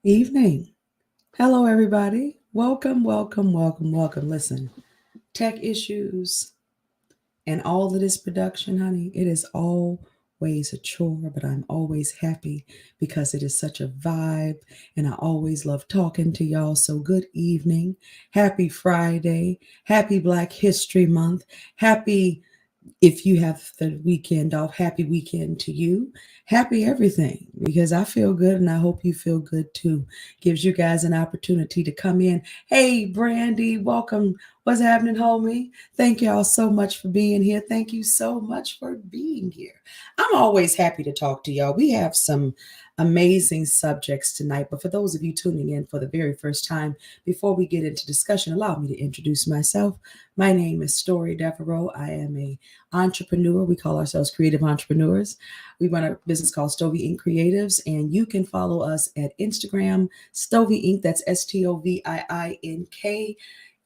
Evening. Hello, everybody. Welcome, welcome, welcome, welcome. Listen, tech issues and all of this production, honey, it is always a chore, but I'm always happy because it is such a vibe and I always love talking to y'all. So, good evening. Happy Friday. Happy Black History Month. Happy if you have the weekend off, happy weekend to you. Happy everything because I feel good and I hope you feel good too. Gives you guys an opportunity to come in. Hey, Brandy, welcome. What's happening, homie? Thank y'all so much for being here. Thank you so much for being here. I'm always happy to talk to y'all. We have some amazing subjects tonight, but for those of you tuning in for the very first time, before we get into discussion, allow me to introduce myself. My name is Story Devereaux. I am a entrepreneur. We call ourselves creative entrepreneurs. We run a business called Stovey Inc. Creatives, and you can follow us at Instagram, Stovey Inc. That's STOVIINK.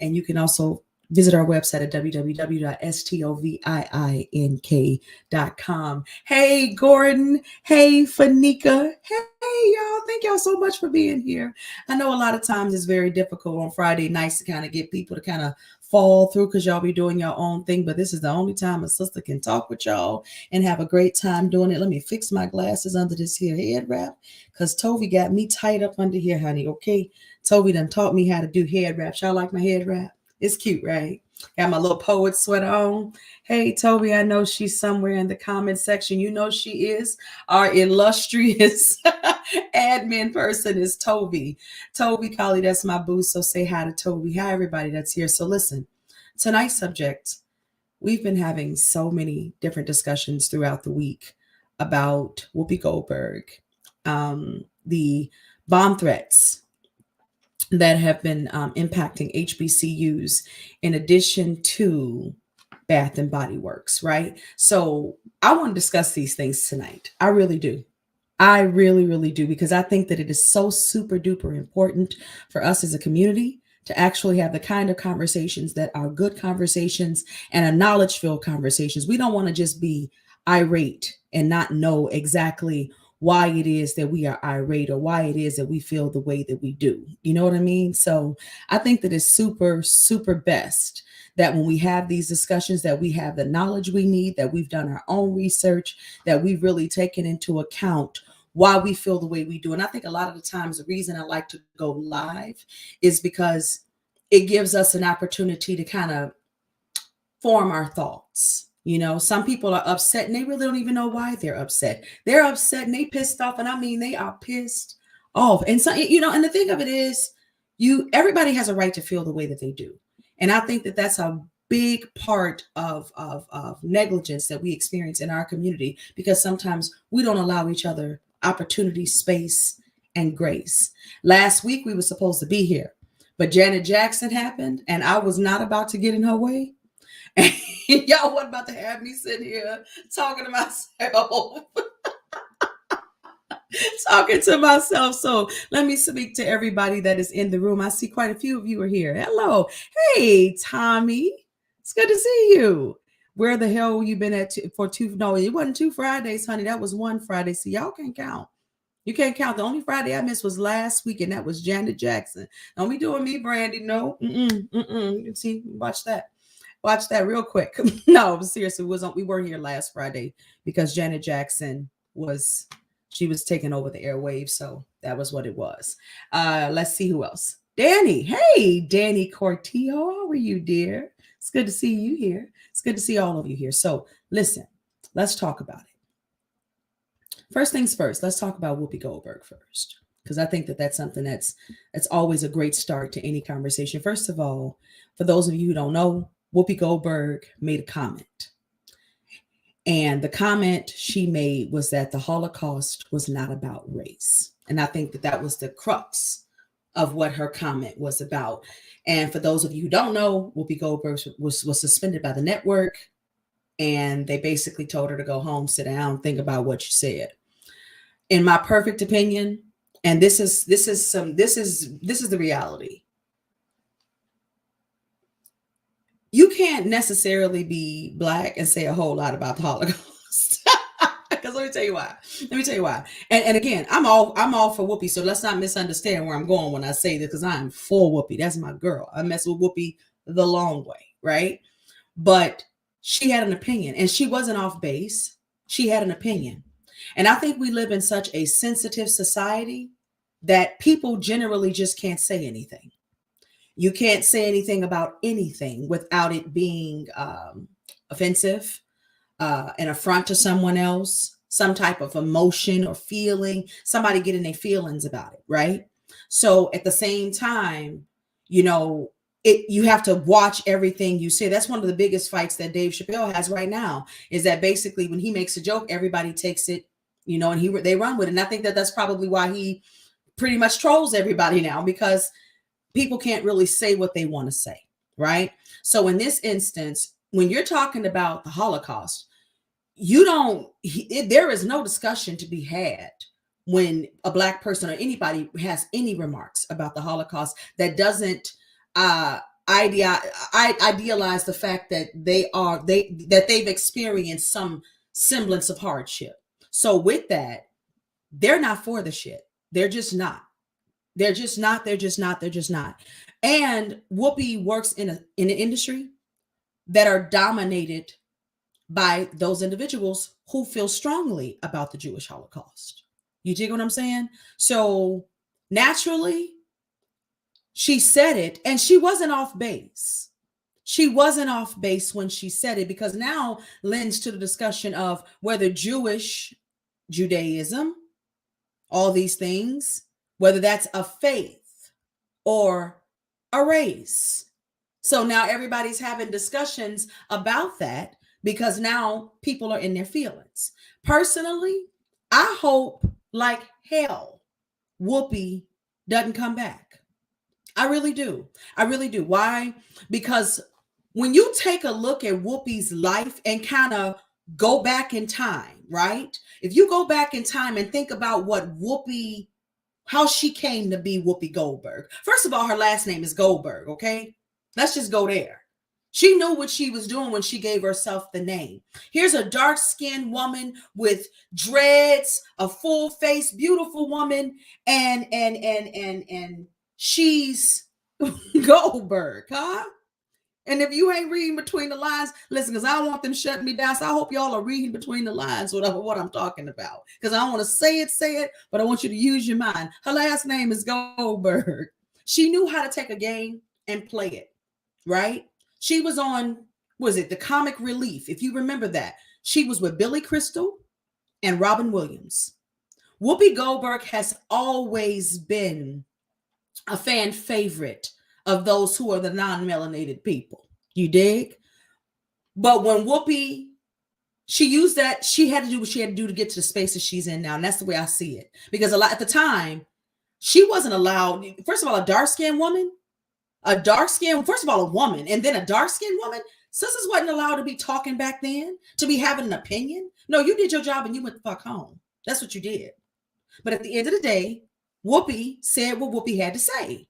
And you can also visit our website at www.stovink.com. Hey, Gordon. Hey, Fanika. Hey, y'all. Thank y'all so much for being here. I know a lot of times it's very difficult on Friday nights to kind of get people to kind of fall through because y'all be doing your own thing, but this is the only time a sister can talk with y'all and have a great time doing it. Let me fix my glasses under this here head wrap because Toby got me tied up under here, honey. Okay, Toby done taught me how to do head wraps. Y'all like my head wrap? It's cute, right? Got my little poet sweater on. Hey, Toby, I know she's somewhere in the comment section. You know she is. Our illustrious admin person is Toby. Toby Collie, that's my boo. So say hi to Toby. Hi, everybody that's here. So listen, tonight's subject, we've been having so many different discussions throughout the week about Whoopi Goldberg, the bomb threats that have been impacting HBCUs, in addition to Bath and Body Works, right? So I want to discuss these things tonight. I really do. I really, really do, because I think that it is so super duper important for us as a community to actually have the kind of conversations that are good conversations and a knowledge filled conversations. We don't want to just be irate and not know exactly why it is that we are irate or why it is that we feel the way that we do. You know what I mean? So I think that it's super, super best that when we have these discussions that we have the knowledge we need, that we've done our own research, that we've really taken into account why we feel the way we do. And I think a lot of the times the reason I like to go live is because it gives us an opportunity to kind of form our thoughts. You know, some people are upset and they really don't even know why they're upset. They're upset and they pissed off. And I mean, they are pissed off. And so, you know, and the thing of it is, everybody has a right to feel the way that they do. And I think that that's a big part of negligence that we experience in our community, because sometimes we don't allow each other opportunity, space, and grace. Last week we were supposed to be here, but Janet Jackson happened and I was not about to get in her way. And y'all wasn't about to have me sitting here talking to myself. Talking to myself. So let me speak to everybody that is in the room. I see quite a few of you are here. Hello. Hey, Tommy. It's good to see you. Where the hell you been at for two? No, it wasn't 2 Fridays, honey. That was 1 Friday. See, y'all can't count. You can't count. The only Friday I missed was last week, and that was Janet Jackson. Don't be doing me, Brandy. No. See, watch that. Watch that real quick. No, seriously, we weren't here last Friday because Janet Jackson she was taking over the airwaves, so that was what it was. Let's see who else. Danny. Hey, Danny Cortillo. How are you, dear? It's good to see you here. It's good to see all of you here. So listen, let's talk about it. First things first, let's talk about Whoopi Goldberg first, because I think that that's something that's always a great start to any conversation. First of all, for those of you who don't know, Whoopi Goldberg made a comment. And the comment she made was that the Holocaust was not about race. And I think that that was the crux of what her comment was about. And for those of you who don't know, Whoopi Goldberg was suspended by the network. And they basically told her to go home, sit down, think about what you said. In my perfect opinion, and this is the reality. You can't necessarily be Black and say a whole lot about the Holocaust. Because Because let me tell you why. Let me tell you why. And again, I'm all for Whoopi. So let's not misunderstand where I'm going when I say this, because I'm for Whoopi. That's my girl. I mess with Whoopi the long way, right? But she had an opinion, and she wasn't off base. She had an opinion. And I think we live in such a sensitive society that people generally just can't say anything. You can't say anything about anything without it being offensive, an affront to someone else, some type of emotion or feeling, somebody getting their feelings about it, right? So at the same time, you know, you have to watch everything you say. That's one of the biggest fights that Dave Chappelle has right now, is that basically when he makes a joke, everybody takes it, you know, and they run with it. And I think that that's probably why he pretty much trolls everybody now, because people can't really say what they want to say, right? So in this instance, when you're talking about the Holocaust, there is no discussion to be had when a Black person or anybody has any remarks about the Holocaust that doesn't idealize the fact that they've experienced some semblance of hardship. So with that, they're not for the shit. They're just not. They're just not. They're just not. They're just not. And Whoopi works in an industry that are dominated by those individuals who feel strongly about the Jewish Holocaust. You dig what I'm saying? So naturally, she said it, and she wasn't off base. She wasn't off base when she said it, because now lends to the discussion of whether Judaism, all these things, whether that's a faith or a race. So now everybody's having discussions about that, because now people are in their feelings. Personally, I hope like hell Whoopi doesn't come back. I really do. I really do. Why? Because when you take a look at Whoopi's life and kind of go back in time, right? If you go back in time and think about how she came to be Whoopi Goldberg. First of all, her last name is Goldberg, okay? Let's just go there. She knew what she was doing when she gave herself the name. Here's a dark-skinned woman with dreads, a full face, beautiful woman, and she's Goldberg, huh? And if you ain't reading between the lines, listen, because I don't want them shutting me down. So I hope y'all are reading between the lines, whatever what I'm talking about. Because I don't want to say it, but I want you to use your mind. Her last name is Goldberg. She knew how to take a game and play it, right? She was on, the Comic Relief, if you remember that. She was with Billy Crystal and Robin Williams. Whoopi Goldberg has always been a fan favorite of those who are the non-melanated people. You dig? But when Whoopi, she used that, she had to do what she had to do to get to the spaces she's in now. And that's the way I see it. Because at the time, she wasn't allowed, first of all, a dark-skinned woman, first of all, a woman, and then a dark-skinned woman. Sisters wasn't allowed to be talking back then, to be having an opinion. No, you did your job and you went the fuck home. That's what you did. But at the end of the day, Whoopi said what Whoopi had to say.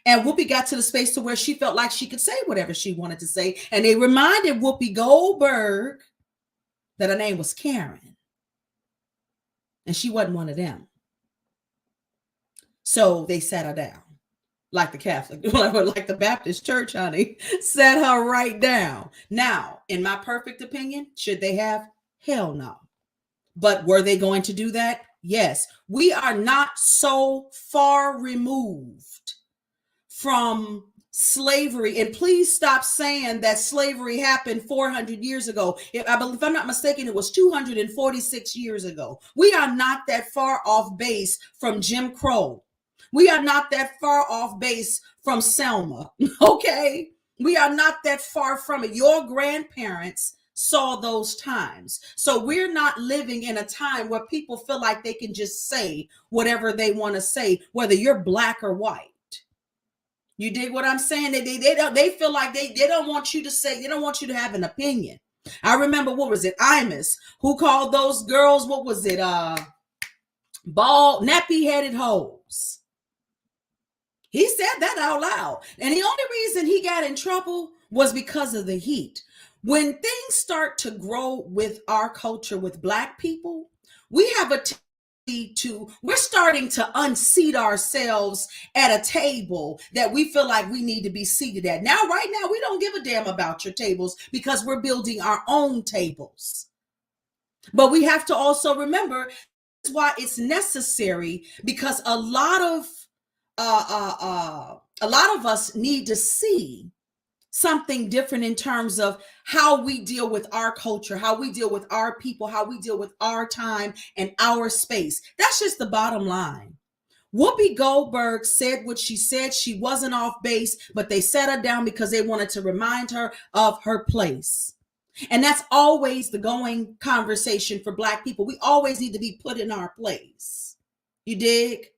And Whoopi got to the space to where she felt like she could say whatever she wanted to say. And they reminded Whoopi Goldberg that her name was Karen. And she wasn't one of them. So they sat her down. Like the Catholic, like the Baptist church, honey, sat her right down. Now, in my perfect opinion, should they have? Hell no. But were they going to do that? Yes. We are not so far removed from slavery. And please stop saying that slavery happened 400 years ago. If I'm not mistaken, it was 246 years ago. We are not that far off base from Jim Crow. We are not that far off base from Selma, okay? We are not that far from it. Your grandparents saw those times. So we're not living in a time where people feel like they can just say whatever they want to say, whether you're black or white. You dig what I'm saying? They feel like they don't want you to say, they don't want you to have an opinion. I remember, Imus, who called those girls, bald, nappy-headed hoes. He said that out loud. And the only reason he got in trouble was because of the heat. when things start to grow with our culture, with Black people, we have a we're starting to unseat ourselves at a table that we feel like we need to be seated at. Now, right now, we don't give a damn about your tables because we're building our own tables. But we have to also remember why it's necessary, because a lot of us need to see something different in terms of how we deal with our culture, how we deal with our people, how we deal with our time and our space. That's just the bottom line. Whoopi Goldberg said what she said. She wasn't off base, but they sat her down because they wanted to remind her of her place. And that's always the going conversation for Black people. We always need to be put in our place. You dig?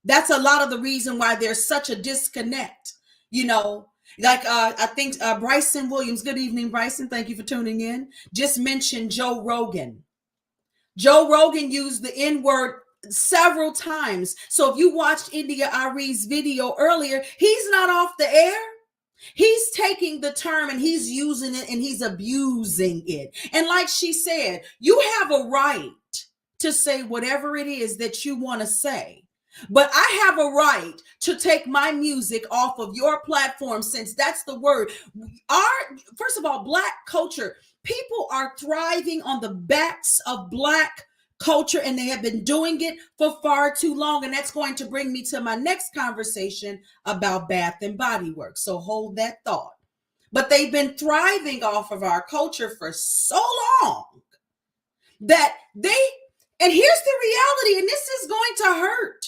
That's a lot of the reason why there's such a disconnect, you know. Like I think Bryson Williams, good evening, Bryson. Thank you for tuning in. Just mentioned Joe Rogan. Joe Rogan used the N-word several times. So if you watched India Arie's video earlier, he's not off the air. He's taking the term and he's using it and he's abusing it. And like she said, you have a right to say whatever it is that you want to say. But I have a right to take my music off of your platform, since that's the word. First of all, Black culture, people are thriving on the backs of Black culture, and they have been doing it for far too long. And that's going to bring me to my next conversation about Bath and Body Works. So hold that thought. But they've been thriving off of our culture for so long that and here's the reality, and this is going to hurt.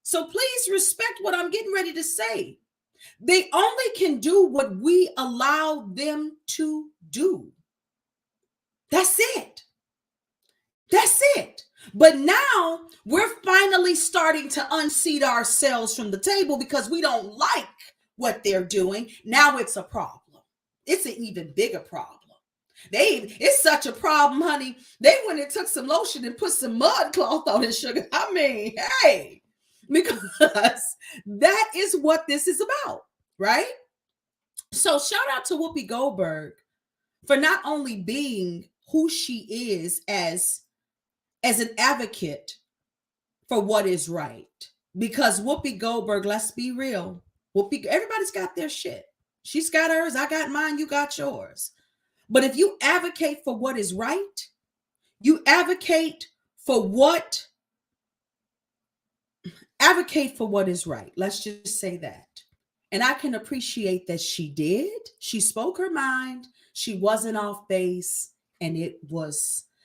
So please respect what I'm getting ready to say. They only can do what we allow them to do. That's it. That's it. But now we're finally starting to unseat ourselves from the table because we don't like what they're doing. Now it's a problem. It's an even bigger problem. It's such a problem, honey. They went and took some lotion and put some mud cloth on it, sugar. I mean, hey. Because that is what this is about, right? So shout out to Whoopi Goldberg for not only being who she is as an advocate for what is right. Because Whoopi Goldberg, let's be real, everybody's got their shit. She's got hers, I got mine, you got yours. But if you advocate for what is right, you advocate for what is right. Let's just say that. And I can appreciate that she did. She spoke her mind. She wasn't off base. And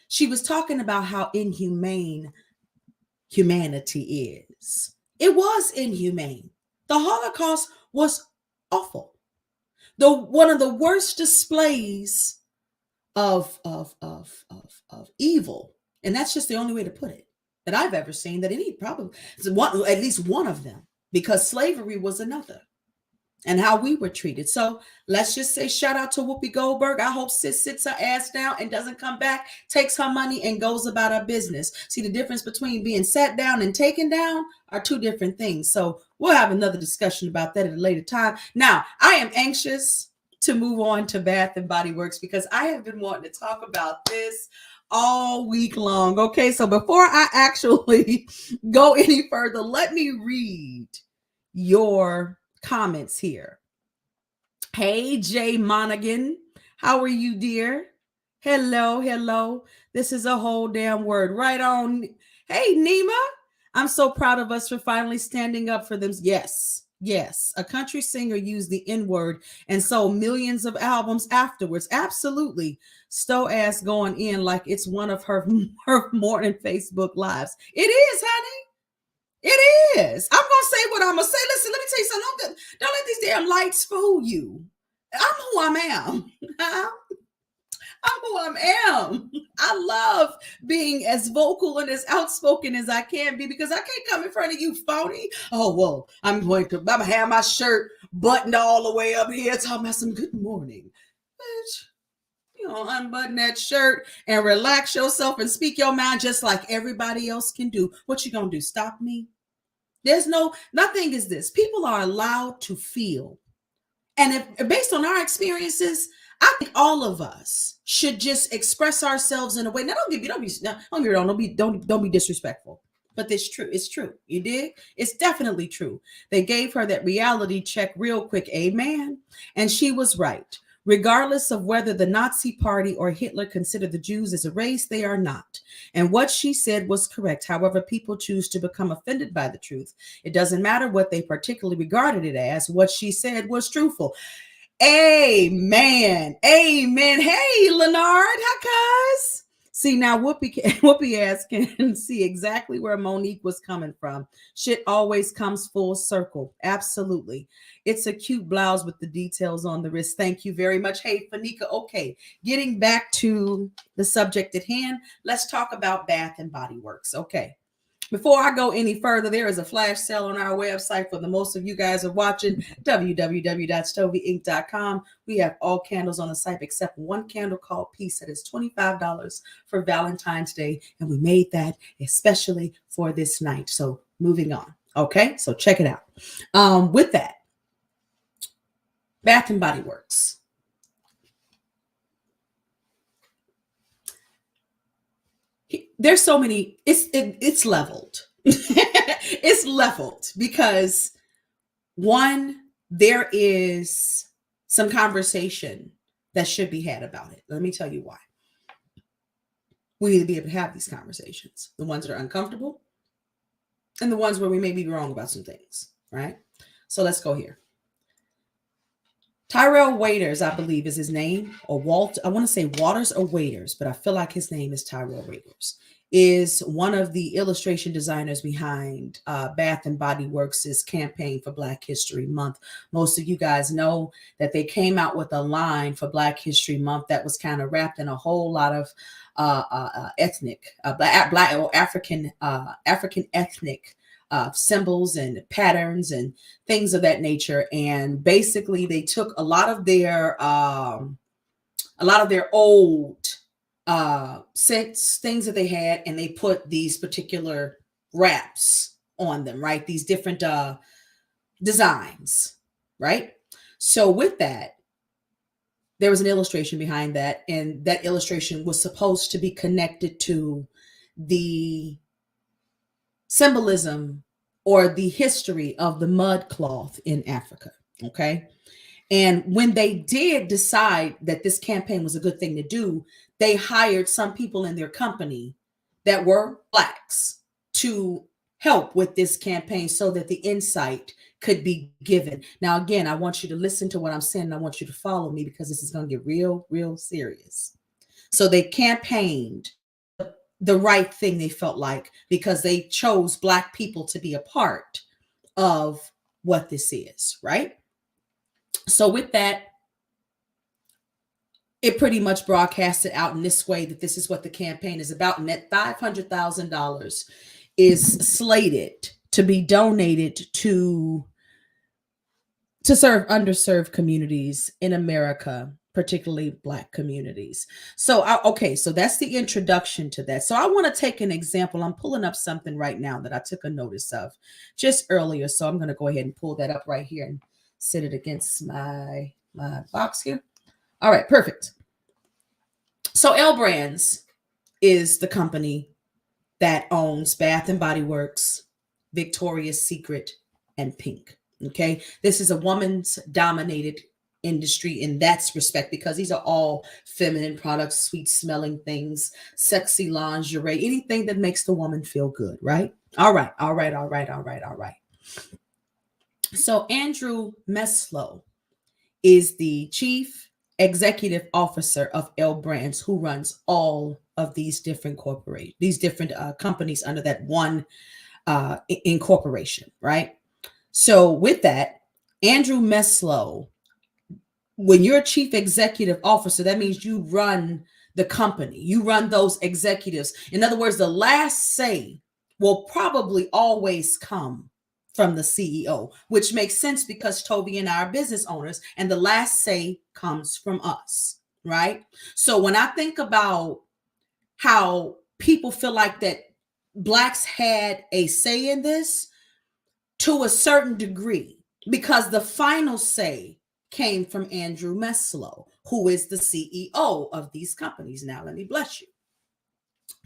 she was talking about how inhumane humanity is. It was inhumane. The Holocaust was awful. One of the worst displays of evil. And that's just the only way to put it that I've ever seen, that at least one of them, because slavery was another, and how we were treated. So let's just say shout out to Whoopi Goldberg. I hope sis sits her ass down and doesn't come back, takes her money and goes about her business. See, the difference between being sat down and taken down are two different things. So we'll have another discussion about that at a later time. Now, I am anxious to move on to Bath and Body Works because I have been wanting to talk about this all week long. Okay, so before I actually go any further, let me read your comments here. Hey, Jay Monaghan, how are you, dear? Hello. This is a whole damn word. Right on. Hey, Nima, I'm so proud of us for finally standing up for them. Yes, a country singer used the N-word and sold millions of albums afterwards. Absolutely. Stowe ass going in like it's one of her morning Facebook lives. It is, honey. It is. I'm going to say what I'm going to say. Listen, let me tell you something. Don't let these damn lights fool you. I'm who I am. I'm who I am. I love being as vocal and as outspoken as I can be, because I can't come in front of you phony. Oh, well, I'm going to have my shirt buttoned all the way up here talking about some good morning. Bitch, you know, unbutton that shirt and relax yourself and speak your mind just like everybody else can do. What you going to do? Stop me? Nothing is this. People are allowed to feel. And if based on our experiences, I think all of us should just express ourselves in a way. Now, don't be disrespectful. But it's true. It's true. You dig? It's definitely true. They gave her that reality check real quick. Amen. And she was right. Regardless of whether the Nazi Party or Hitler considered the Jews as a race, they are not. And what she said was correct. However, people choose to become offended by the truth. It doesn't matter what they particularly regarded it as. What she said was truthful. Amen. Amen. Hey, Leonard. Hi, cuz. See, now Whoopi ass can see exactly where Monique was coming from. Shit always comes full circle. Absolutely. It's a cute blouse with the details on the wrist. Thank you very much. Hey, Fanika. Okay, getting back to the subject at hand, let's talk about Bath and Body Works. Okay. Before I go any further, there is a flash sale on our website for the most of you guys are watching, www.stovieinc.com. We have all candles on the site except one candle called Peace that is $25 for Valentine's Day. And we made that especially for this night. So moving on. Okay, so check it out. With that, Bath and Body Works. There's so many, it's leveled. It's leveled because one, there is some conversation that should be had about it. Let me tell you why. We need to be able to have these conversations, the ones that are uncomfortable and the ones where we may be wrong about some things, right? So let's go here. Tyrell Waiters, I believe is his name, or Walt. I want to say Waters or Waiters, but I feel like his name is Tyrell Waiters, is one of the illustration designers behind Bath and Body Works' campaign for Black History Month. Most of you guys know that they came out with a line for Black History Month that was kind of wrapped in a whole lot of ethnic, Black or African ethnic symbols and patterns and things of that nature. And basically they took a lot of their old sets, things that they had, and they put these particular wraps on them, right? These different designs, right? So with that, there was an illustration behind that, and that illustration was supposed to be connected to the symbolism or the history of the mud cloth in Africa. Okay. And when they did decide that this campaign was a good thing to do, they hired some people in their company that were Blacks to help with this campaign so that the insight could be given. Now, again, I want you to listen to what I'm saying. And I want you to follow me because this is going to get real, real serious. So they campaigned the right thing, they felt like, because they chose Black people to be a part of what this is, right? So with that, it pretty much broadcasted out in this way that this is what the campaign is about, and that $500,000 is slated to be donated to serve underserved communities in America, particularly Black communities. So, so that's the introduction to that. So I want to take an example. I'm pulling up something right now that I took a notice of just earlier. So I'm going to go ahead and pull that up right here and set it against my box here. All right, perfect. So L Brands is the company that owns Bath and Body Works, Victoria's Secret, and Pink. Okay, this is a woman's dominated industry in that respect because these are all feminine products, sweet smelling things, sexy lingerie, anything that makes the woman feel good, right? All right. So Andrew Meslow is the chief executive officer of L Brands, who runs all of these different companies under that one incorporation, right? So with that, Andrew Meslow, when you're a chief executive officer, that means you run the company, you run those executives. In other words, the last say will probably always come from the CEO, which makes sense because Toby and I are business owners, and the last say comes from us, right? So when I think about how people feel like that Blacks had a say in this, to a certain degree, because the final say came from Andrew Meslow, who is the CEO of these companies. Now, let me bless you.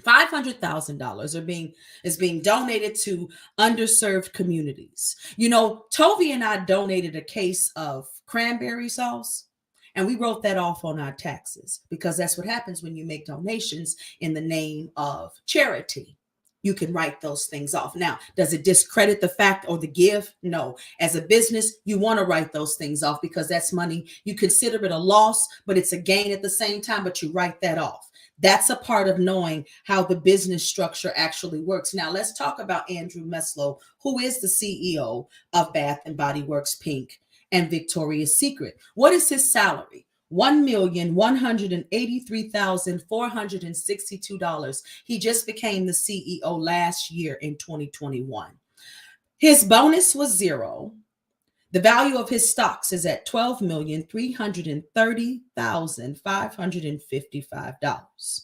$500,000 is being donated to underserved communities. You know, Tovi and I donated a case of cranberry sauce, and we wrote that off on our taxes because that's what happens when you make donations in the name of charity. You can write those things off. Now, does it discredit the fact or the give? No. As a business, you want to write those things off because that's money. You consider it a loss, but it's a gain at the same time, but you write that off. That's a part of knowing how the business structure actually works. Now, let's talk about Andrew Meslow, who is the CEO of Bath and Body Works Pink and Victoria's Secret. What is his salary? $1,183,462. He just became the CEO last year in 2021. His bonus was zero. The value of his stocks is at $12,330,555.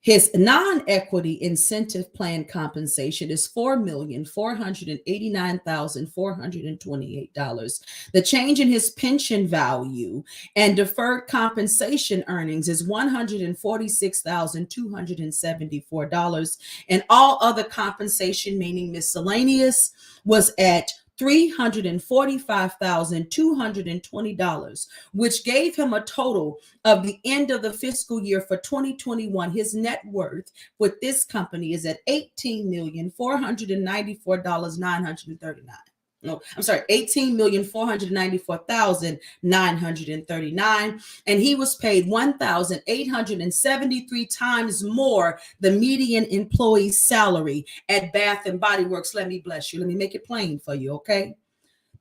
His non-equity incentive plan compensation is $4,489,428. The change in his pension value and deferred compensation earnings is $146,274. And all other compensation, meaning miscellaneous, was at $345,220, which gave him a total of the end of the fiscal year for 2021. His net worth with this company is at $18,494,939. No, I'm sorry, $18,494,939. And he was paid 1,873 times more the median employee's salary at Bath and Body Works. Let me bless you. Let me make it plain for you, okay?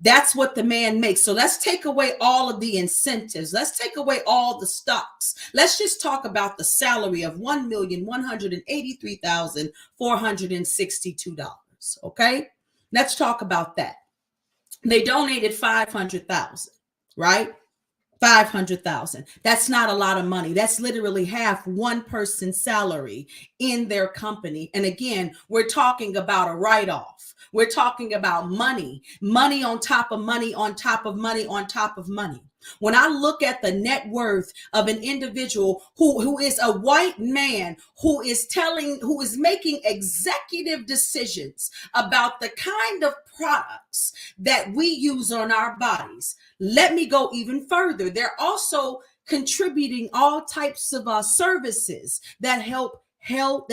That's what the man makes. So let's take away all of the incentives. Let's take away all the stocks. Let's just talk about the salary of $1,183,462, okay? Let's talk about that. They donated $500,000, right? $500,000. That's not a lot of money. That's literally half one person's salary in their company. And again, we're talking about a write-off. We're talking about money on top of money, on top of money, on top of money. When I look at the net worth of an individual who is a white man, who is making executive decisions about the kind of products that we use on our bodies, let me go even further. They're also contributing all types of services that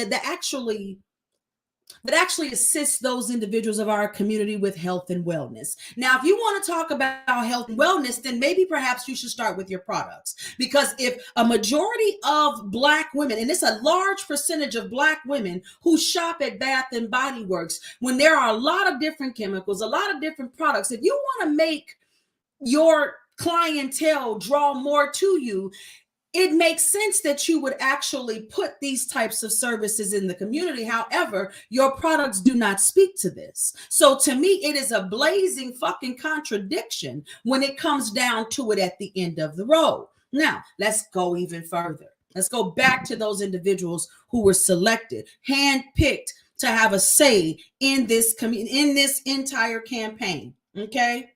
that actually assist those individuals of our community with health and wellness. Now, if you want to talk about health and wellness, then maybe perhaps you should start with your products. Because if a majority of Black women, and it's a large percentage of Black women who shop at Bath and Body Works, when there are a lot of different chemicals, a lot of different products, if you want to make your clientele draw more to you, it makes sense that you would actually put these types of services in the community. However, your products do not speak to this. So to me, it is a blazing fucking contradiction when it comes down to it at the end of the road. Now, let's go even further. Let's go back to those individuals who were selected, handpicked to have a say in this entire campaign. Okay.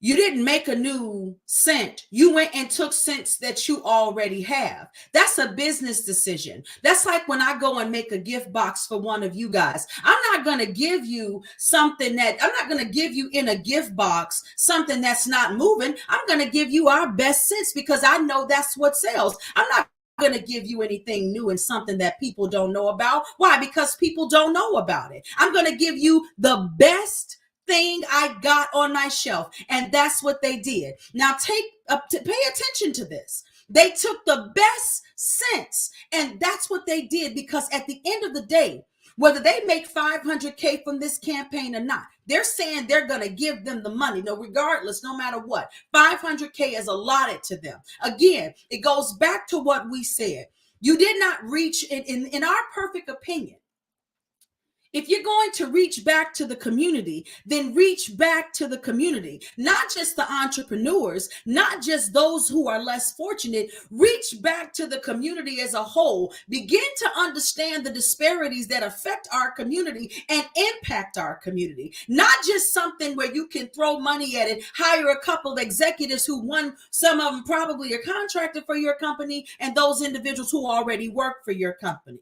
You didn't make a new scent. You went and took scents that you already have. That's a business decision. That's like when I go and make a gift box for one of you guys. I'm not going to give you in a gift box something that's not moving. I'm going to give you our best scents because I know that's what sells. I'm not going to give you anything new and something that people don't know about. Why? Because people don't know about it. I'm going to give you the best thing I got on my shelf, and that's what they did. Now pay attention to this. They took the best scents, and that's what they did, because at the end of the day, whether they make $500K from this campaign or not, they're saying they're going to give them the money. No, regardless, no matter what, $500K is allotted to them. Again, it goes back to what we said. You did not reach in our perfect opinion. If you're going to reach back to the community, then reach back to the community, not just the entrepreneurs, not just those who are less fortunate. Reach back to the community as a whole. Begin to understand the disparities that affect our community and impact our community. Not just something where you can throw money at it, hire a couple of executives who some of them probably are contracted for your company, and those individuals who already work for your company.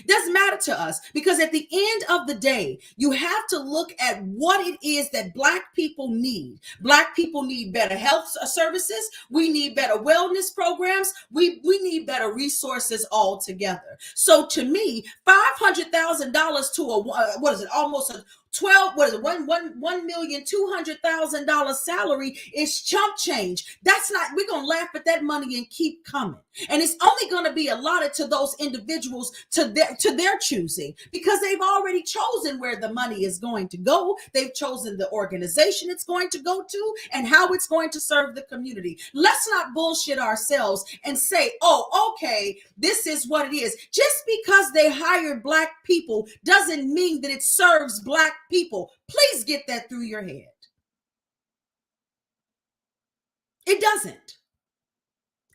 Doesn't matter to us, because at the end of the day, you have to look at what it is that Black people need. Black people need better health services. We need better wellness programs. We need better resources altogether. So to me, $500,000 to what is it? Almost a $1,200,000 salary is chump change. That's not, we're going to laugh at that money and keep coming. And it's only going to be allotted to those individuals to their choosing, because they've already chosen where the money is going to go. They've chosen the organization it's going to go to and how it's going to serve the community. Let's not bullshit ourselves and say, oh, okay, this is what it is. Just because they hired Black people doesn't mean that it serves Black people. Please get that through your head. It doesn't.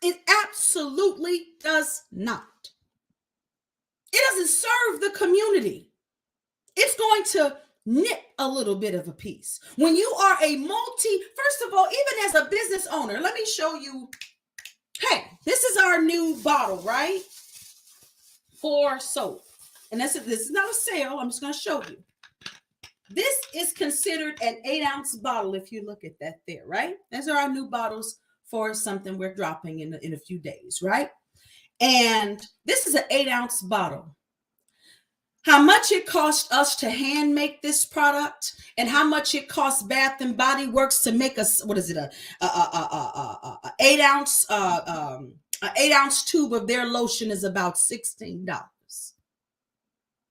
It absolutely does not. It doesn't serve the community. It's going to nip a little bit of a piece. When you are first of all, even as a business owner, let me show you. Hey, this is our new bottle, right? For soap. And this is not a sale. I'm just going to show you. This is considered an 8-ounce bottle if you look at that there, right? Those are our new bottles for something we're dropping in a few days, right? And this is an 8-ounce bottle. How much it cost us to hand make this product, and how much it costs Bath and Body Works to make us, what is it, a 8-ounce tube of their lotion is about $16.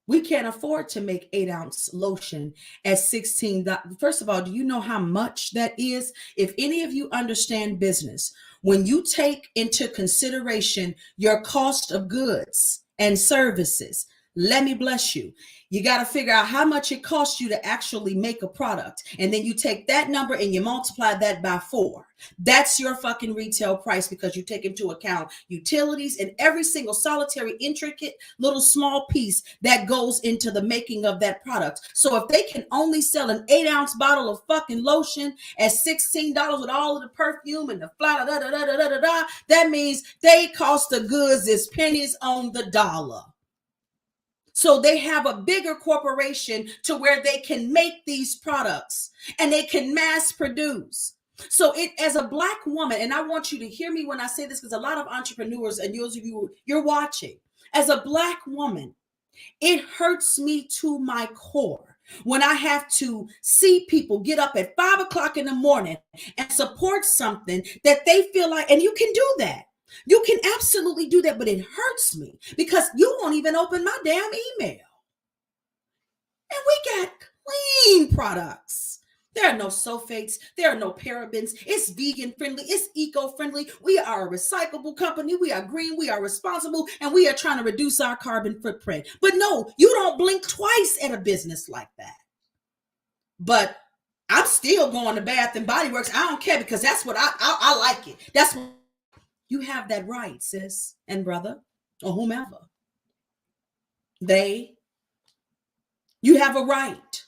We can't afford to make 8-ounce lotion at $16. First of all, do you know how much that is? If any of you understand business, when you take into consideration your cost of goods and services, let me bless you. You got to figure out how much it costs you to actually make a product. And then you take that number and you multiply that by 4. That's your fucking retail price, because you take into account utilities and every single solitary, intricate, little small piece that goes into the making of that product. So if they can only sell an 8-ounce bottle of fucking lotion at $16 with all of the perfume and the fly, that means they cost the goods as pennies on the dollar. So they have a bigger corporation to where they can make these products and they can mass produce. So as a Black woman, and I want you to hear me when I say this, because a lot of entrepreneurs and those of you, you're watching, as a Black woman, it hurts me to my core when I have to see people get up at 5 o'clock in the morning and support something that they feel like, and you can do that. You can absolutely do that, but it hurts me because you won't even open my damn email. And we got clean products. There are no sulfates. There are no parabens. It's vegan friendly. It's eco-friendly. We are a recyclable company. We are green. We are responsible. And we are trying to reduce our carbon footprint. But no, you don't blink twice at a business like that. But I'm still going to Bath and Body Works. I don't care, because that's what I like it. That's what you have that right, sis and brother, or whomever. You have a right.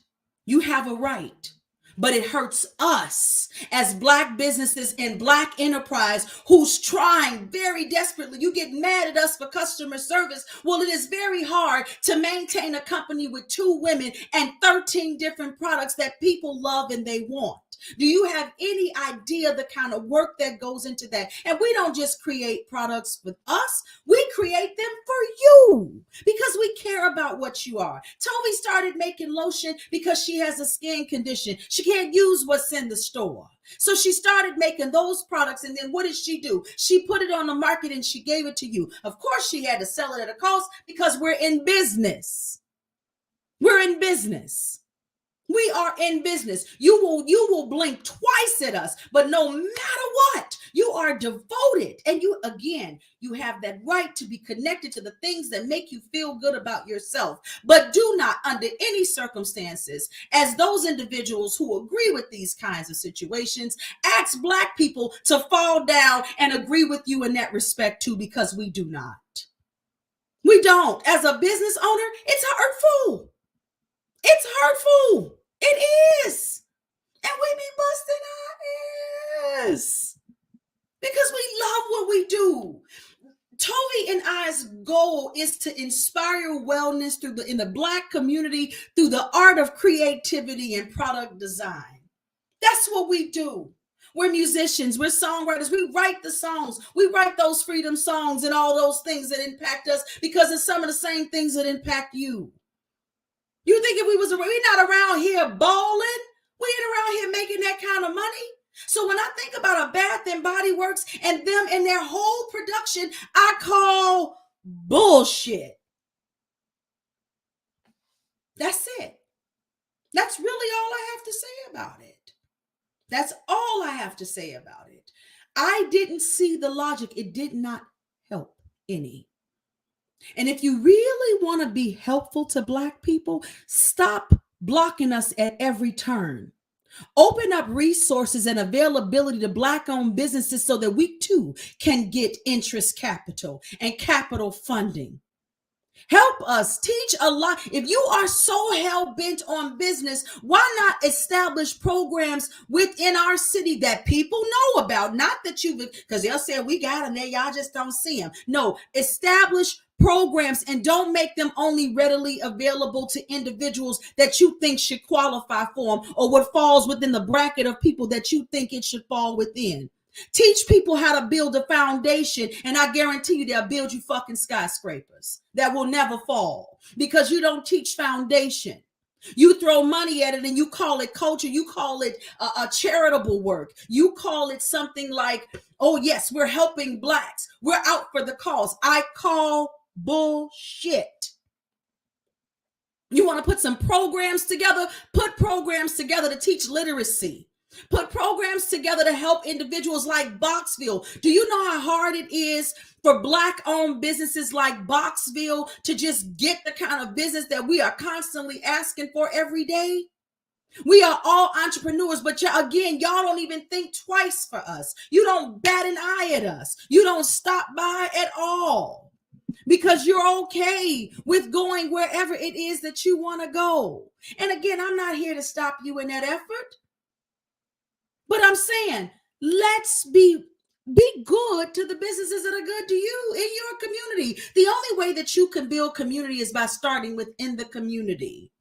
You have a right. But it hurts us as Black businesses and Black enterprise who's trying very desperately. You get mad at us for customer service. Well, it is very hard to maintain a company with 2 women and 13 different products that people love and they want. Do you have any idea the kind of work that goes into that? And we don't just create products with us. We create them for you because we care about what you are. Toby started making lotion because she has a skin condition. She can't use what's in the store. So she started making those products. And then what did she do? She put it on the market and she gave it to you. Of course, she had to sell it at a cost because we're in business. We're in business. We are in business. You will blink twice at us, but no matter what, You are devoted. And you, again, you have that right to be connected to the things that make you feel good about yourself. But do not, under any circumstances, as those individuals who agree with these kinds of situations, ask Black people to fall down and agree with you in that respect too, because we do not. We don't. As a business owner, it's hurtful. It's hurtful. It is. And we be busting our ass because we love what we do. Tovi and I's goal is to inspire wellness in the Black community through the art of creativity and product design. That's what we do. We're musicians, we're songwriters, we write the songs, we write those freedom songs and all those things that impact us because it's some of the same things that impact you. You think if we're not around here balling, we ain't around here making that kind of money. So when I think about a Bath and Body Works and them and their whole production, I call bullshit. That's it. That's really all I have to say about it. That's all I have to say about it. I didn't see the logic. It did not help any. And if you really want to be helpful to Black people, stop blocking us at every turn. Open up resources and availability to Black-owned businesses so that we too can get interest capital and capital funding. Help us teach a lot. If you are so hell-bent on business, why not establish programs within our city that people know about? Not that because they'll say we got them there, y'all just don't see them. No, establish programs and don't make them only readily available to individuals that you think should qualify for them or what falls within the bracket of people that you think it should fall within. Teach people how to build a foundation, and I guarantee you they'll build you fucking skyscrapers that will never fall because you don't teach foundation. You throw money at it and you call it culture. You call it a charitable work. You call it something like, oh yes, we're helping Blacks. We're out for the cause. I call bullshit. You want to put some programs together? Put programs together to teach literacy. Put programs together to help individuals like Boxville. Do you know how hard it is for Black-owned businesses like Boxville to just get the kind of business that we are constantly asking for every day? We are all entrepreneurs, but again, y'all don't even think twice for us. You don't bat an eye at us. You don't stop by at all because you're okay with going wherever it is that you want to go. And again, I'm not here to stop you in that effort. But I'm saying, let's be good to the businesses that are good to you in your community. The only way that you can build community is by starting within the community.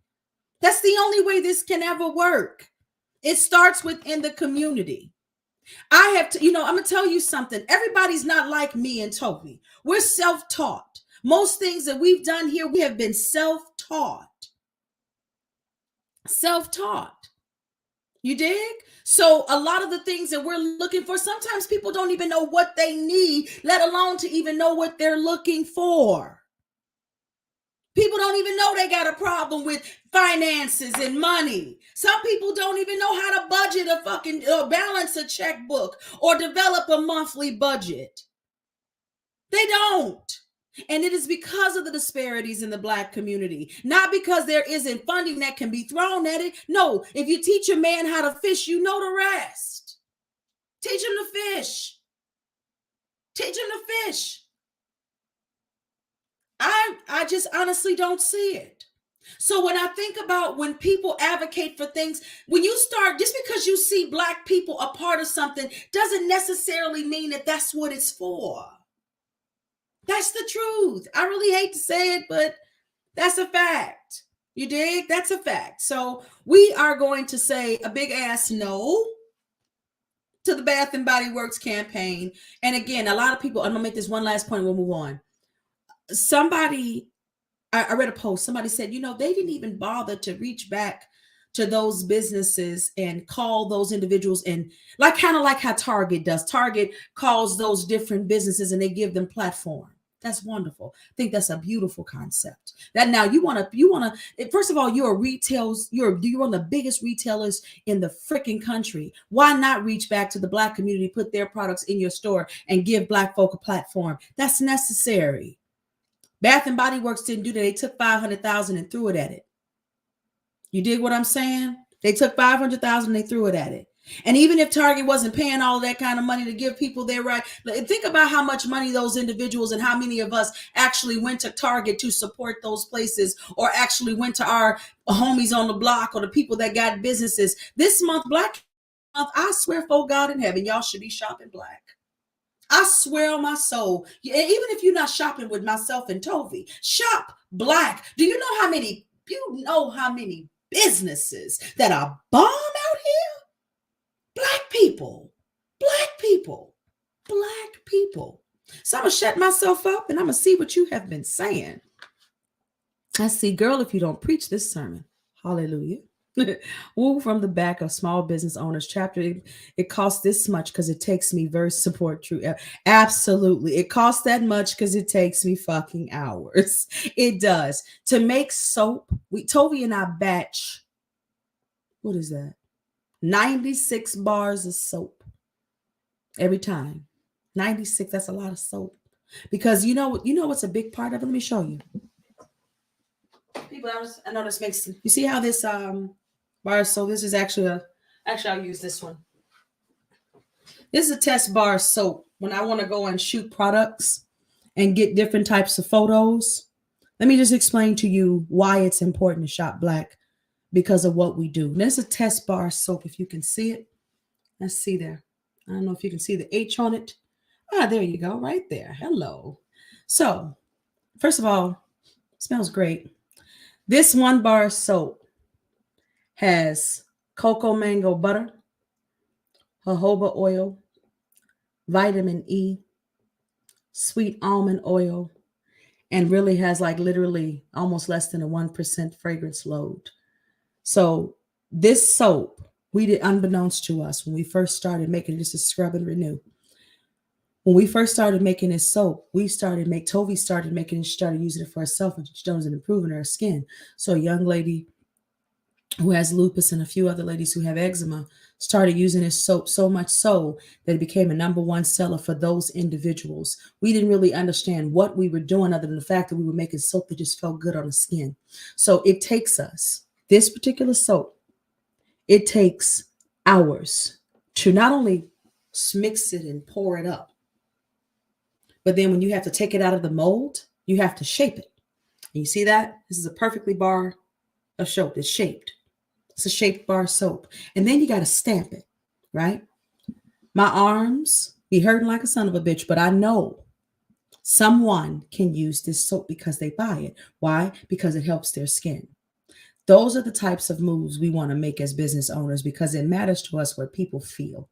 That's the only way this can ever work. It starts within the community. I'm going to tell you something. Everybody's not like me and Toby. We're self-taught. Most things that we've done here, we have been self-taught. Self-taught. You dig? So a lot of the things that we're looking for, sometimes people don't even know what they need, let alone to even know what they're looking for. People don't even know they got a problem with finances and money. Some people don't even know how to budget a fucking balance a checkbook or develop a monthly budget. They don't. And it is because of the disparities in the Black community, not because there isn't funding that can be thrown at it. No, if you teach a man how to fish, you know the rest. Teach him to fish. Teach him to fish. I just honestly don't see it. So when I think about when people advocate for things, when you start, just because you see Black people a part of something doesn't necessarily mean that that's what it's for. That's the truth. I really hate to say it, but that's a fact. You dig? That's a fact. So we are going to say a big ass no to the Bath and Body Works campaign. And again, a lot of people, I'm going to make this one last point and we'll move on. I read a post. Somebody said, they didn't even bother to reach back to those businesses and call those individuals and kind of like how Target does. Target calls those different businesses and they give them platform. That's wonderful. I think that's a beautiful concept. That now first of all, you're one of the biggest retailers in the freaking country. Why not reach back to the Black community, put their products in your store and give Black folk a platform? That's necessary. Bath and Body Works didn't do that. They took 500,000 and threw it at it. You dig what I'm saying? They took 500,000 and they threw it at it. And even if Target wasn't paying all that kind of money to give people their right, think about how much money those individuals and how many of us actually went to Target to support those places, or actually went to our homies on the block or the people that got businesses. This month, Black Month, I swear for God in heaven, y'all should be shopping Black. I swear on my soul, even if you're not shopping with myself and Tovi, shop Black. Do you know how many businesses that are bomb out here? Black people, Black people, Black people. So I'm going to shut myself up and I'm going to see what you have been saying. I see, girl, if you don't preach this sermon, hallelujah. Woo, from the back of Small Business Owners Chapter. It costs this much because it takes me verse support true. Absolutely. It costs that much because it takes me fucking hours. It does. To make soap, Tovi and I batch, what is that? 96 bars of soap every time. 96, that's a lot of soap. Because you know what's a big part of it? Let me show you. People, I know this makes, you see how this bar of soap, this is actually I'll use this one. This is a test bar of soap when I want to go and shoot products and get different types of photos. Let me just explain to you why it's important to shop Black. Because of what we do. There's a test bar soap, if you can see it. Let's see there. I don't know if you can see the H on it. There you go, right there. Hello. So, first of all, it smells great. This 1 bar soap has cocoa mango butter, jojoba oil, vitamin E, sweet almond oil, and really has like literally almost less than a 1% fragrance load. So this soap, we did unbeknownst to us when we first started making this is Scrub and Renew. When we first started making this soap, Tovi started making it, she started using it for herself, and she was improving her skin. So a young lady who has lupus and a few other ladies who have eczema started using this soap, so much so that it became a #1 seller for those individuals. We didn't really understand what we were doing other than the fact that we were making soap that just felt good on the skin. So it takes us, this particular soap, it takes hours to not only mix it and pour it up, but then when you have to take it out of the mold, you have to shape it. And you see that? This is a perfectly bar of soap. It's shaped. It's a shaped bar soap. And then you got to stamp it, right? My arms be hurting like a son of a bitch, but I know someone can use this soap because they buy it. Why? Because it helps their skin. Those are the types of moves we want to make as business owners, because it matters to us what people feel.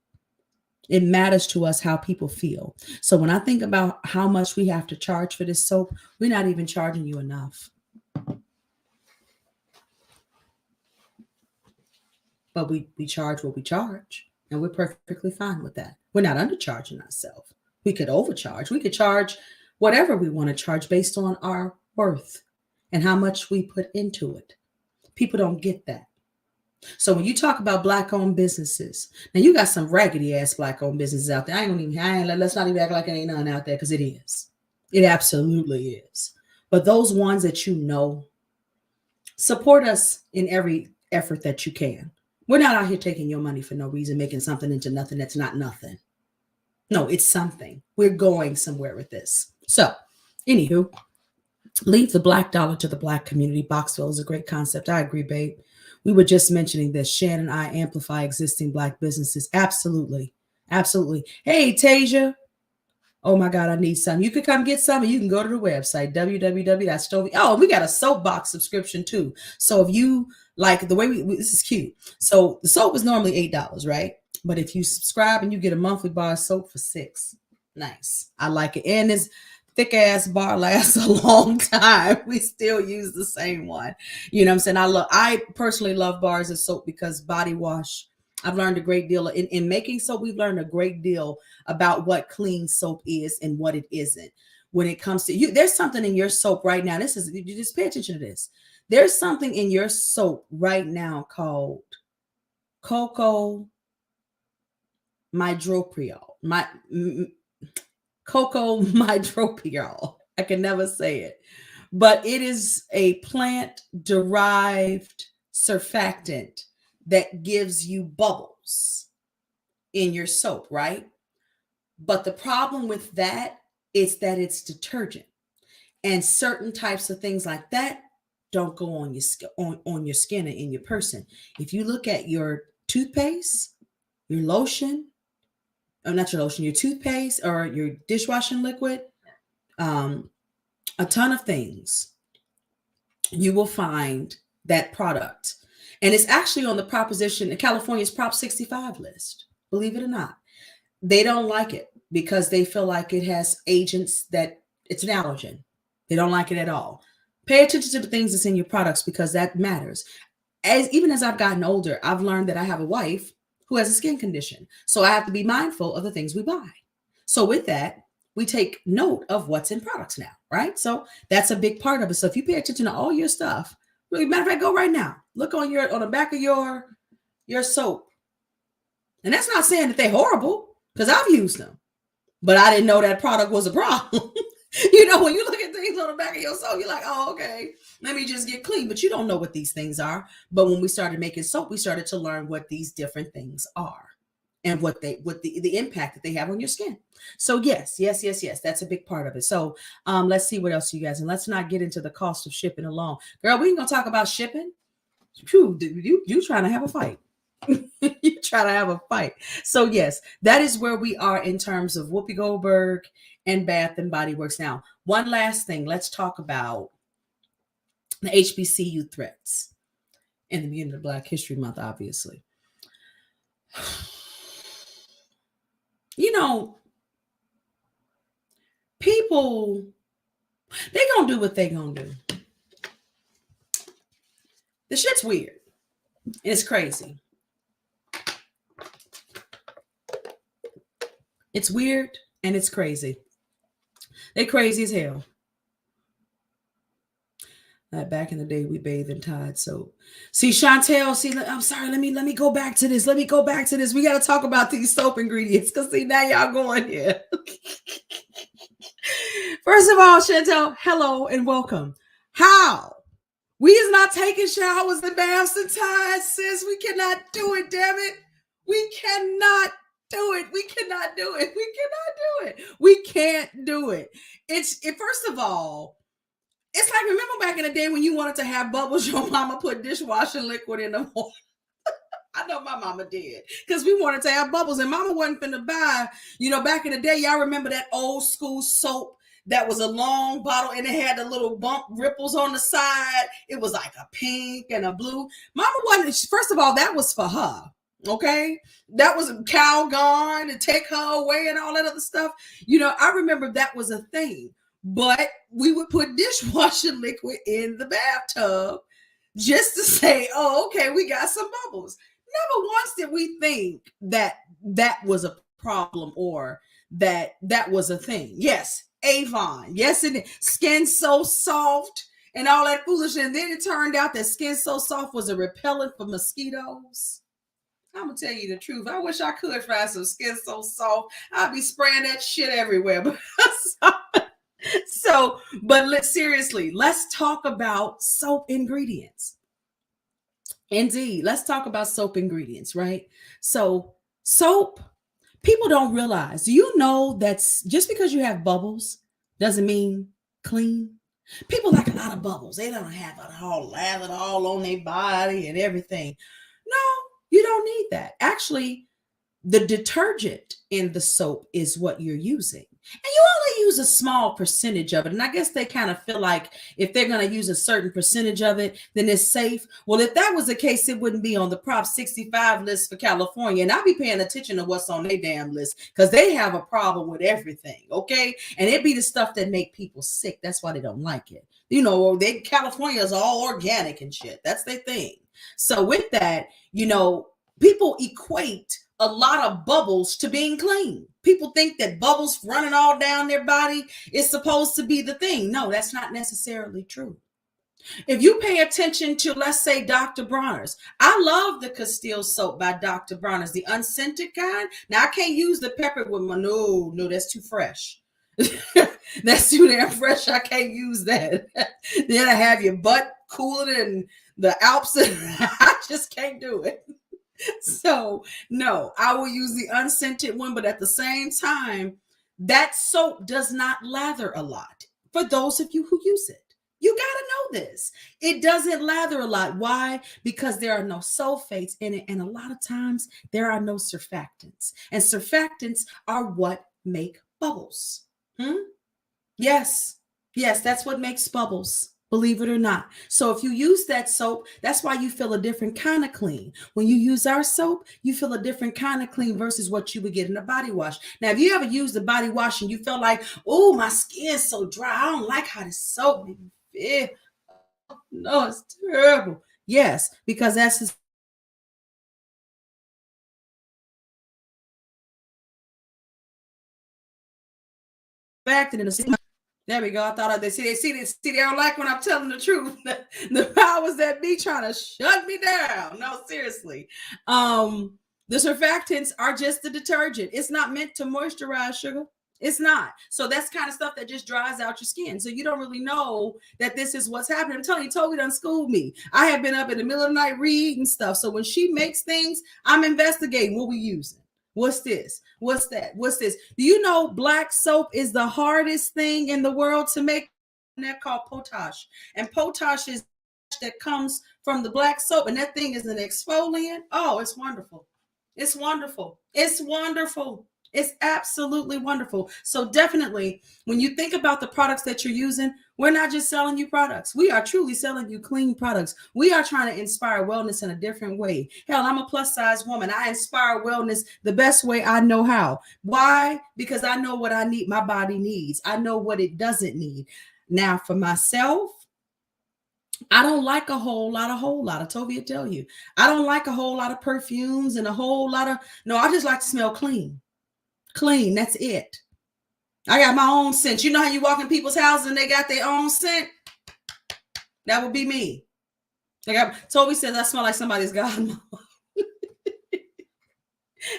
It matters to us how people feel. So when I think about how much we have to charge for this soap, we're not even charging you enough. But we charge what we charge, and we're perfectly fine with that. We're not undercharging ourselves. We could overcharge. We could charge whatever we want to charge based on our worth and how much we put into it. People don't get that. So when you talk about Black-owned businesses, now you got some raggedy ass Black-owned businesses out there. Let's not even act like it ain't none out there, because it is. It absolutely is. But those ones that you know, support us in every effort that you can. We're not out here taking your money for no reason, making something into nothing that's not nothing. No, it's something. We're going somewhere with this. So, anywho, leave the Black dollar to the Black community. Boxville is a great concept. I agree, babe. We were just mentioning this. Shan and I amplify existing Black businesses. Absolutely. Absolutely. Hey, Tasia. Oh my God, I need some. You could come get some, and you can go to the website, www.stovey. Oh, we got a soapbox subscription too. So if you like the way this is cute. So the soap is normally $8, right? But if you subscribe and you get a monthly bar of soap for $6, nice. I like it. And this thick ass bar lasts a long time. We still use the same one. You know what I'm saying? I personally love bars of soap because body wash. I've learned a great deal in making soap. We've learned a great deal about what clean soap is and what it isn't. when it comes to you. There's something in your soap right now. You just pay attention to this. There's something in your soap right now called cocoa mydropiol. Cocoa mydropiol. I can never say it. But it is a plant-derived surfactant that gives you bubbles in your soap, right? But the problem with that is that it's detergent. And certain types of things like that don't go on your your skin and in your person. If you look at your toothpaste, your lotion, or not your lotion, your toothpaste or your dishwashing liquid, a ton of things, you will find that product. And it's actually on the proposition in California's Prop 65 list, believe it or not. They don't like it because they feel like it has agents that it's an allergen. They don't like it at all. Pay attention to the things that's in your products because that matters. Even as I've gotten older, I've learned that I have a wife who has a skin condition. So I have to be mindful of the things we buy. So with that, we take note of what's in products now, right? So that's a big part of it. So if you pay attention to all your stuff, really, matter of fact, go right now. Look on the back of your soap. And that's not saying that they're horrible, because I've used them, but I didn't know that product was a problem. When you look at things on the back of your soap, you're like, oh, okay, let me just get clean. But you don't know what these things are. But when we started making soap, we started to learn what these different things are and what the impact that they have on your skin. So yes, that's a big part of it. So let's see what else you guys, and let's not get into the cost of shipping alone. Girl, we ain't gonna talk about shipping. Whew, you trying to have a fight. You try to have a fight. So yes, that is where we are in terms of Whoopi Goldberg and Bath and Body Works. Now, one last thing. Let's talk about the HBCU threats in the beginning of Black History Month, obviously. People, they gonna do what they gonna do. The shit's weird. It's crazy. It's weird and it's crazy. They crazy as hell. Back in the day, we bathed in Tide soap. See, Chantel, I'm sorry. Let me go back to this. We got to talk about these soap ingredients because see, now y'all going here. First of all, Chantel, hello and welcome. How? We is not taking showers and baths and Tide, sis. We cannot do it, damn it. We cannot do it. We cannot do it. We can't do it. First of all, it's like, remember back in the day when you wanted to have bubbles, your mama put dishwashing liquid in the water. I know my mama did because we wanted to have bubbles and mama wasn't finna buy, back in the day, y'all remember that old school soap that was a long bottle and it had the little bump ripples on the side. It was like a pink and a blue. Mama wasn't, first of all, that was for her. Okay. That was a Calgon to take her away and all that other stuff. I remember that was a thing. But we would put dishwashing liquid in the bathtub just to say, oh, okay, we got some bubbles. Never once did we think that was a problem or that was a thing. Yes, Avon. Yes, and Skin So Soft and all that foolishness. And then it turned out that Skin So Soft was a repellent for mosquitoes. I'm going to tell you the truth. I wish I could find some Skin So Soft. I'd be spraying that shit everywhere. But seriously, let's talk about soap ingredients. Indeed, let's talk about soap ingredients, right? So soap, people don't realize, do you know that's just because you have bubbles doesn't mean clean? People like a lot of bubbles. They don't have it all lathered all on their body and everything. No, you don't need that. Actually, the detergent in the soap is what you're using. And you only use a small percentage of it. And I guess they kind of feel like if they're going to use a certain percentage of it, then it's safe. Well, if that was the case, it wouldn't be on the Prop 65 list for California. And I'll be paying attention to what's on their damn list because they have a problem with everything. Okay. And it'd be the stuff that make people sick. That's why they don't like it. California is all organic and shit. That's their thing. So with that, people equate a lot of bubbles to being clean. People think that bubbles running all down their body is supposed to be the thing. No, that's not necessarily true. If you pay attention to, let's say, Dr. Bronner's, I love the Castile soap by Dr. Bronner's, the unscented kind. Now, I can't use the pepper with my, no, that's too fresh. That's too damn fresh. I can't use that. Then I have your butt cooler than the Alps. I just can't do it. So, no, I will use the unscented one, but at the same time, that soap does not lather a lot. For those of you who use it, you got to know this. It doesn't lather a lot. Why? Because there are no sulfates in it. And a lot of times there are no surfactants. And surfactants are what make bubbles. Yes, that's what makes bubbles. Believe it or not. So if you use that soap, that's why you feel a different kind of clean. When you use our soap, you feel a different kind of clean versus what you would get in a body wash. Now, if you ever used a body wash and you felt like, oh, my skin's so dry, I don't like how this soap makes me feel. No, it's terrible. Yes, because that's the fact. And there we go. I thought they don't like when I'm telling the truth. The powers that be trying to shut me down. No, seriously. The surfactants are just the detergent. It's not meant to moisturize, sugar. It's not. So that's kind of stuff that just dries out your skin. So you don't really know that this is what's happening. I'm telling you, Toby done schooled me. I have been up in the middle of the night reading stuff. So when she makes things, I'm investigating what we using. What's this? What's that? What's this? Do you know black soap is the hardest thing in the world to make? And they're called potash. And potash is that comes from the black soap. And that thing is an exfoliant. Oh, it's wonderful. It's wonderful. It's wonderful. It's absolutely wonderful. So definitely, when you think about the products that you're using, we're not just selling you products. We are truly selling you clean products. We are trying to inspire wellness in a different way. Hell, I'm a plus size woman. I inspire wellness the best way I know how. Why? Because I know what I need, my body needs. I know what it doesn't need. Now, for myself, I don't like a whole lot. Toby will tell you. I don't like a whole lot of perfumes and a whole lot of, no, I just like to smell clean. Clean, that's it. I got my own scent. You know how you walk in people's houses and they got their own scent? That would be me. Toby says I smell like somebody's godmother.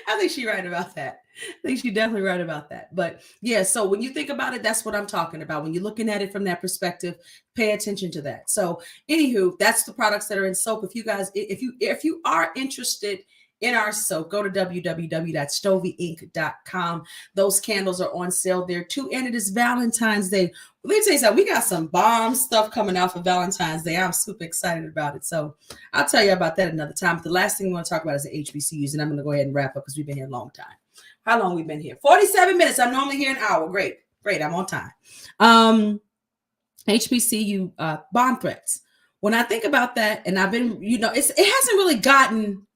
I think she's right about that. I think she's definitely right about that. But yeah, so when you think about it, that's what I'm talking about. When you're looking at it from that perspective, pay attention to that. So anywho, that's the products that are in soap. If you guys, if you are interested in our soap, go to www.stovieinc.com. Those candles are on sale there too. And it is Valentine's Day. Let me tell you something. We got some bomb stuff coming out for Valentine's Day. I'm super excited about it. So I'll tell you about that another time. But the last thing we want to talk about is the HBCUs. And I'm going to go ahead and wrap up because we've been here a long time. How long we been here? 47 minutes. I'm normally here an hour. Great. I'm on time. HBCU bond threats. When I think about that, and I've been, it hasn't really gotten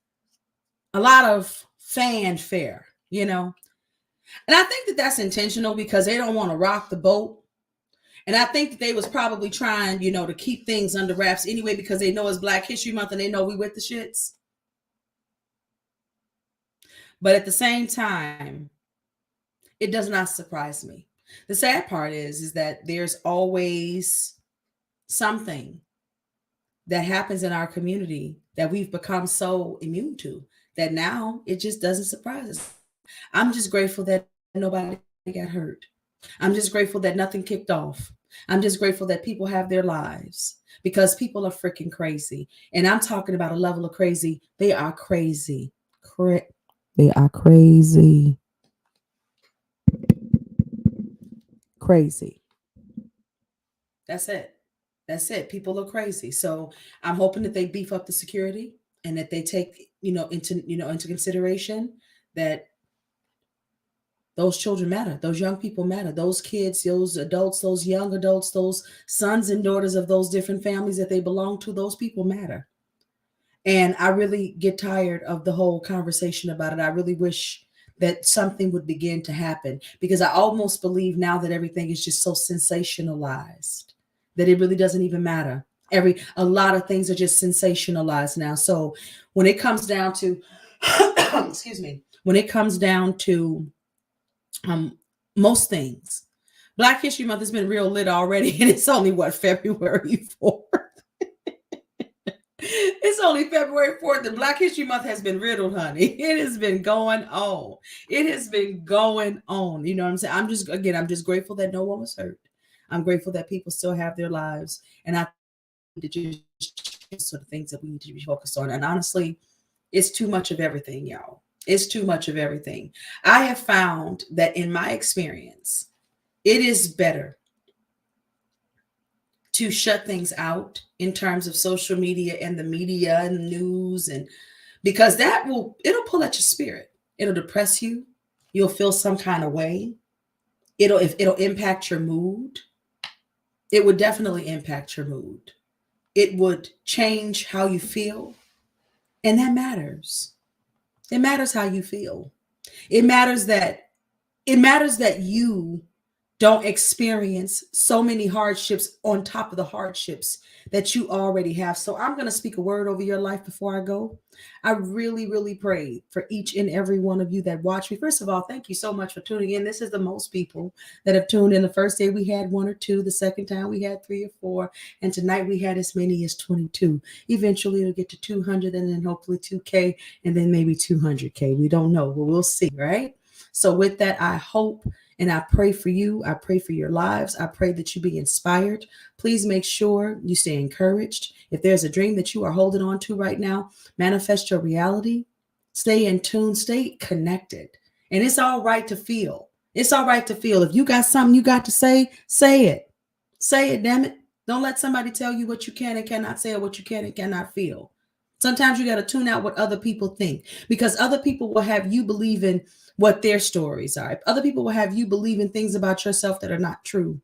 a lot of fanfare, and I think that that's intentional because they don't want to rock the boat. And I think that they was probably trying, to keep things under wraps anyway, because they know it's Black History Month and they know we with the shits. But at the same time, it does not surprise me. The sad part is that there's always something that happens in our community that we've become so immune to that now it just doesn't surprise us. I'm just grateful that nobody got hurt. I'm just grateful that nothing kicked off. I'm just grateful that people have their lives because people are freaking crazy. And I'm talking about a level of crazy. They are crazy. They are crazy. Crazy. That's it. People are crazy. So I'm hoping that they beef up the security and that they take, into consideration that those children matter. Those young people matter. Those kids, those adults, those young adults, those sons and daughters of those different families that they belong to, those people matter. And I really get tired of the whole conversation about it. I really wish that something would begin to happen because I almost believe now that everything is just so sensationalized that it really doesn't even matter. A lot of things are just sensationalized now. So when it comes down to excuse me, when it comes down to most things. Black History Month has been real lit already, and it's only February 4th. It's only February 4th, and Black History Month has been riddled, honey. It has been going on. It has been going on. You know what I'm saying? I'm just grateful that no one was hurt. I'm grateful that people still have their lives, and I think that sort of things that we need to be focused on. And honestly, it's too much of everything, y'all. It's too much of everything. I have found that in my experience, it is better to shut things out in terms of social media and the media and the news, and because it'll pull at your spirit. It'll depress you. You'll feel some kind of way. It'll impact your mood. It would definitely impact your mood. It would change how you feel. And that matters. It matters how you feel. It matters that you don't experience so many hardships on top of the hardships that you already have. So I'm going to speak a word over your life before I go. I really, really pray for each and every one of you that watch me. First of all, thank you so much for tuning in. This is the most people that have tuned in. The first day we had 1 or 2. The second time we had 3 or 4. And tonight we had as many as 22. Eventually it'll get to 200, and then hopefully 2K, and then maybe 200K. We don't know, but we'll see, right? So with that, I hope and I pray for you. I pray for your lives. I pray that you be inspired. Please make sure you stay encouraged. If there's a dream that you are holding on to right now, manifest your reality. Stay in tune. Stay connected. And it's all right to feel. It's all right to feel. If you got something you got to say, say it. Say it, damn it. Don't let somebody tell you what you can and cannot say or what you can and cannot feel. Sometimes you got to tune out what other people think, because other people will have you believe in what their stories are. Other people will have you believe in things about yourself that are not true.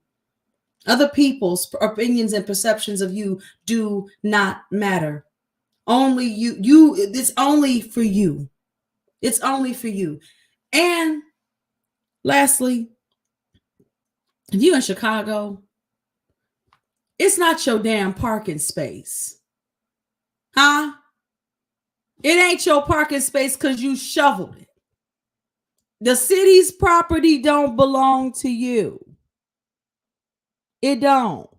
Other people's opinions and perceptions of you do not matter. Only you, it's only for you. It's only for you. And lastly, if you're in Chicago, it's not your damn parking space. Huh? It ain't your parking space because you shoveled it. The city's property don't belong to you. It don't.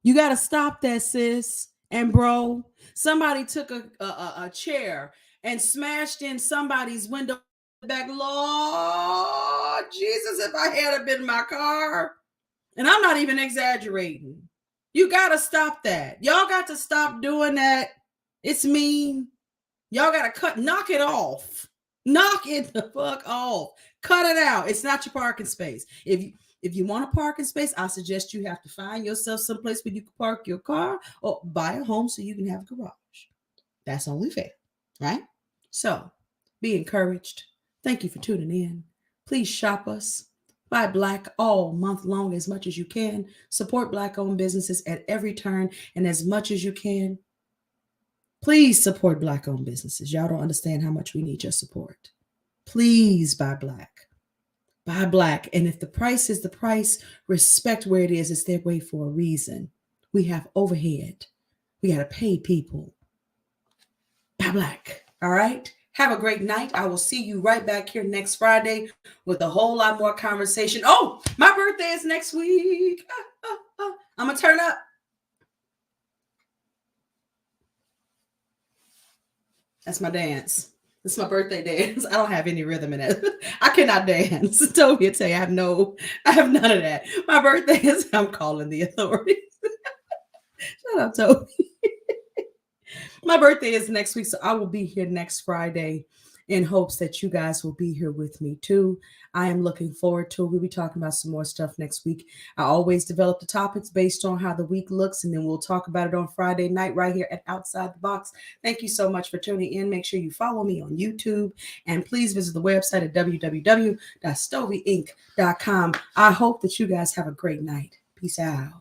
You got to stop that, sis and bro. Somebody took a chair and smashed in somebody's window back. Lord Jesus, if I had been in my car. And I'm not even exaggerating. You got to stop that. Y'all got to stop doing that. It's mean. Y'all got to knock it off. Knock it the fuck off. Cut it out. It's not your parking space. If you want a parking space, I suggest you have to find yourself someplace where you can park your car or buy a home so you can have a garage. That's only fair, right? So be encouraged. Thank you for tuning in. Please shop us. Buy Black all month long as much as you can. Support Black-owned businesses at every turn and as much as you can. Please support Black-owned businesses. Y'all don't understand how much we need your support. Please buy Black. Buy Black. And if the price is the price, respect where it is. It's their way for a reason. We have overhead. We got to pay people. Buy Black. All right? Have a great night. I will see you right back here next Friday with a whole lot more conversation. Oh, my birthday is next week. I'm going to turn up. That's my dance. It's my birthday dance. I don't have any rhythm in it. I cannot dance. Toby will tell you I have none of that. My birthday is, I'm calling the authorities. Shut up, Toby. My birthday is next week, so I will be here next Friday in hopes that you guys will be here with me too. I am looking forward to it. We'll be talking about some more stuff next week. I always develop the topics based on how the week looks, and then we'll talk about it on Friday night right here at Outside the Box. Thank you so much for tuning in. Make sure you follow me on YouTube, and please visit the website at www.stovieinc.com. I hope that you guys have a great night. Peace out.